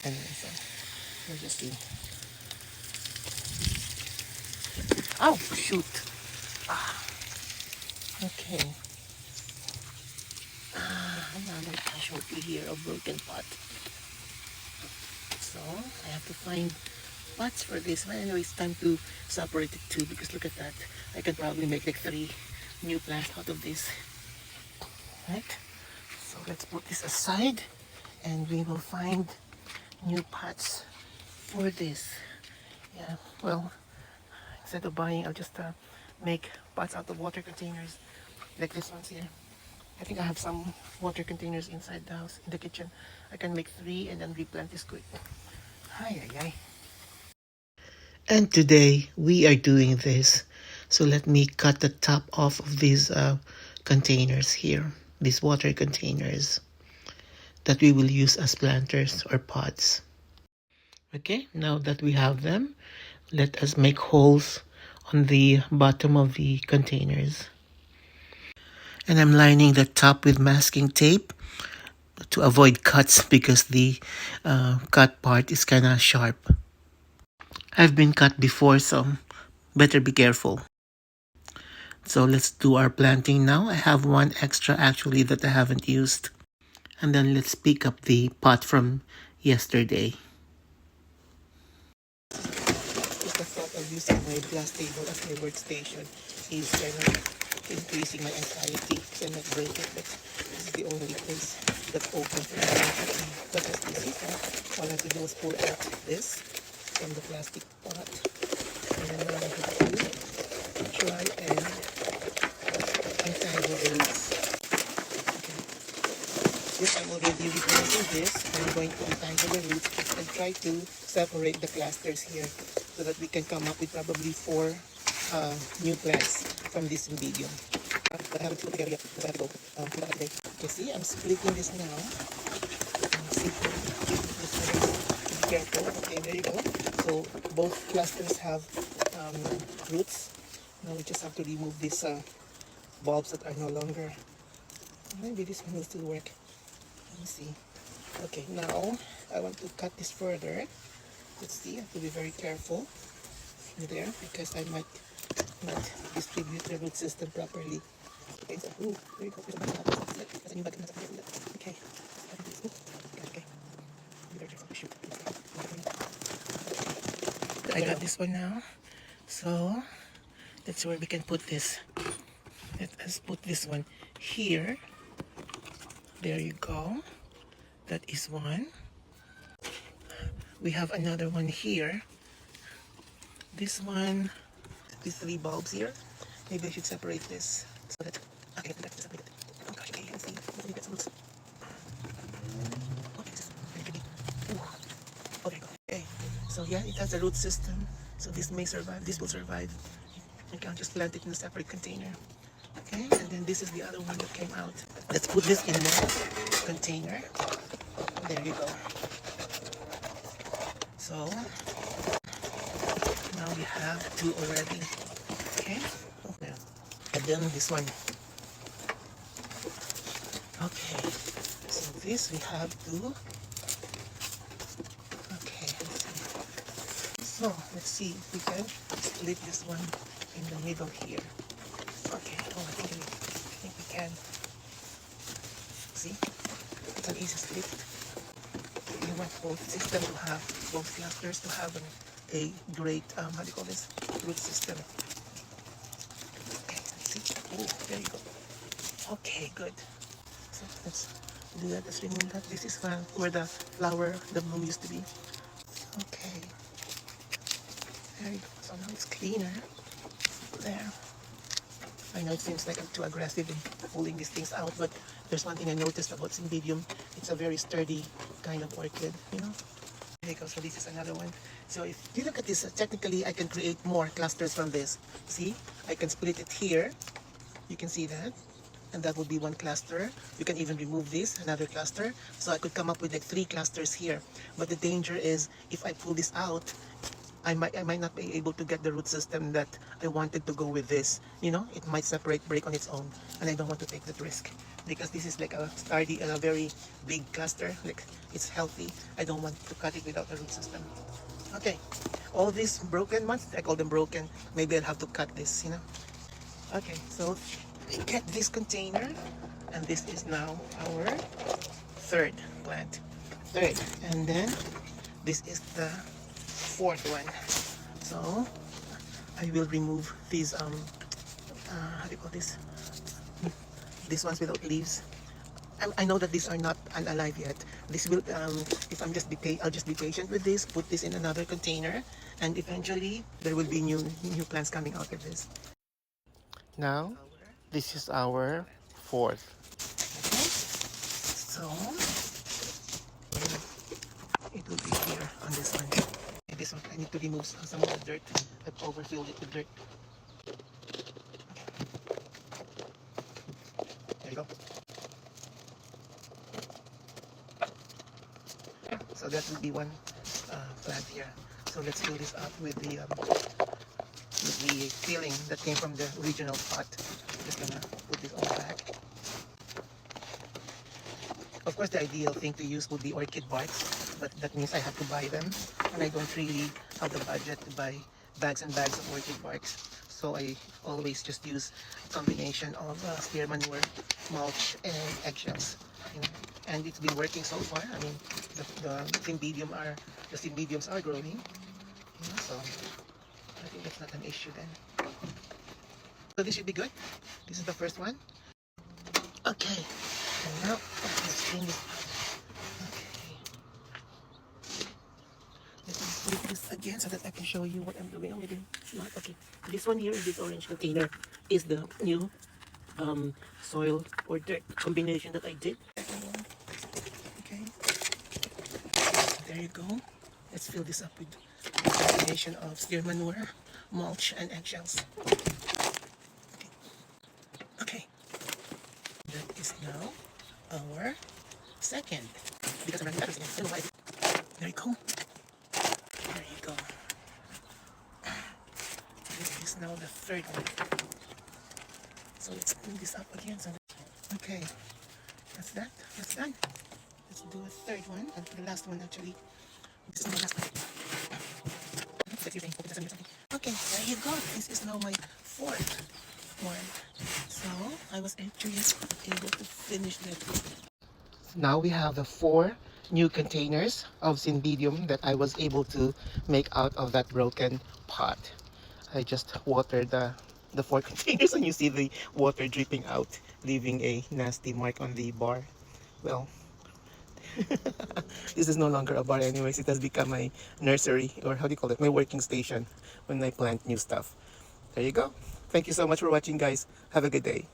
Anyway, so we'll just see. Oh, shoot. Ah, okay. Another casualty here of broken pot. So I have to find pots for this one. Anyway, it's time to separate it too, because look at that. I can probably make like 3 new plants out of this. Right? So let's put this aside and we will find new pots for this. Yeah, well, instead of buying, I'll just make pots out of water containers like this one's here. I think I have some water containers inside the house, in the kitchen. I can make 3 and then replant this quick. Ay, ay, ay. And today we are doing this. So let me cut the top off of these containers here, these water containers that we will use as planters or pots. Okay, now that we have them, let us make holes on the bottom of the containers. And I'm lining the top with masking tape to avoid cuts because the cut part is kind of sharp. I've been cut before, so better be careful. So let's do our planting now. I have one extra actually that I haven't used. And then let's pick up the pot from yesterday. Just the thought of using my glass table as my workstation is kind of increasing my anxiety because I might break it, but this is the only place that's open for me. But as you see, all I have to do is pull out this from the plastic pot, and then I have to try and untangle the roots. Okay. Yes, I'm already replanting this. I'm going to untangle the roots and try to separate the clusters here so that we can come up with probably 4 new plants from this Cymbidium. But I haven't put together yet because I have to go to that today. Okay, see, I'm splitting this now. See, be careful. Okay, there you go. So both clusters have roots. Now we just have to remove these bulbs that are no longer. Maybe this one will still work. Let me see. Okay, now I want to cut this further. Let's see, I have to be very careful there because I might not distribute the root system properly. Okay, so, ooh, there you go. That's a new bag. Okay. Okay. Be very careful. Shoot. I got this one now. So that's where we can put this. Let us put this one here. There you go. That is one. We have another one here. This one, these 3 bulbs here. Maybe I should separate this so that I can separate it. Oh gosh, okay, let's see. Let me get some roots. Okay, this is very pretty. Ooh. Oh, there you go. Okay, so yeah, it has a root system. So this may survive, this will survive. You can just plant it in a separate container. Okay, and then this is the other one that came out. Let's put this in the container. There you go. So now we have 2 already. Okay, and then this one. Okay, so this we have 2. Okay, let's see. So let's see if we can split this one in the middle here. Okay, oh, I think we can. See, it's an easy split. You want both systems to have, both clusters to have a great, how do you call this, root system. Okay, let's see. Oh, there you go. Okay, good. So let's do that. Let's remove that. This is where the flower, the bloom used to be. Okay. There you go. So now it's cleaner. There. I know it seems like I'm too aggressive in pulling these things out, but there's one thing I noticed about Cymbidium. It's a very sturdy kind of orchid, you know. There you go. So this is another one. So if you look at this, technically I can create more clusters from this. See, I can split it here. You can see that. And that would be 1 cluster. You can even remove this, another cluster. So I could come up with like 3 clusters here. But the danger is if I pull this out, I might not be able to get the root system that I wanted to go with this. You know, it might separate, break on its own, and I don't want to take that risk. because this is like a sturdy, a very big cluster. Like it's healthy. I don't want to cut it without a root system. Okay, all these broken ones, I call them broken. Maybe I'll have to cut this, you know. Okay, so we get this container, and this is now our third plant. Third, and then this is the fourth one. So I will remove these how do you call this? These ones without leaves. I know that these are not unalive yet. This will, if I'll just be patient with this. Put this in another container, and eventually there will be new plants coming out of this. Now, this is our fourth. Okay, so it will be here on this one. And this one, I need to remove some of the dirt. I've overfilled it with dirt. There you go. So that will be one plant here. So let's fill this up with the filling that came from the original pot. Just gonna put this all back. Of course, the ideal thing to use would be orchid barks, but that means I have to buy them, and I don't really have the budget to buy bags and bags of orchid barks. So I always just use a combination of steer manure, mulch, and eggshells. You know? And it's been working so far. I mean, the cymbidiums are growing. You know, so I think that's not an issue then. So this should be good. This is the first one. Okay, and now let's clean this up. Okay, let me flip this again so that I can show you what I'm doing. Maybe not. Okay, this one here, this orange container, is the new soil or dirt combination that I did. Okay, there you go. Let's fill this up with a combination of steer manure, mulch, and eggshells. Okay, that is now our second. Because I'm running batteries again. There you go. There you go. This is now the third one. So let's clean this up again. Okay, that's that. That's done. Let's do a third one, and the last one actually. This is my last one. Okay, there you go. This is now my fourth one. So I was actually able to finish that. Now we have the 4 new containers of Cymbidium that I was able to make out of that broken pot. I just watered the 4 containers, and you see the water dripping out, leaving a nasty mark on the bar. Well, this is no longer a bar anyways. It has become my nursery, or how do you call it, my working station when I plant new stuff. There you go. Thank you so much for watching, guys. Have a good day.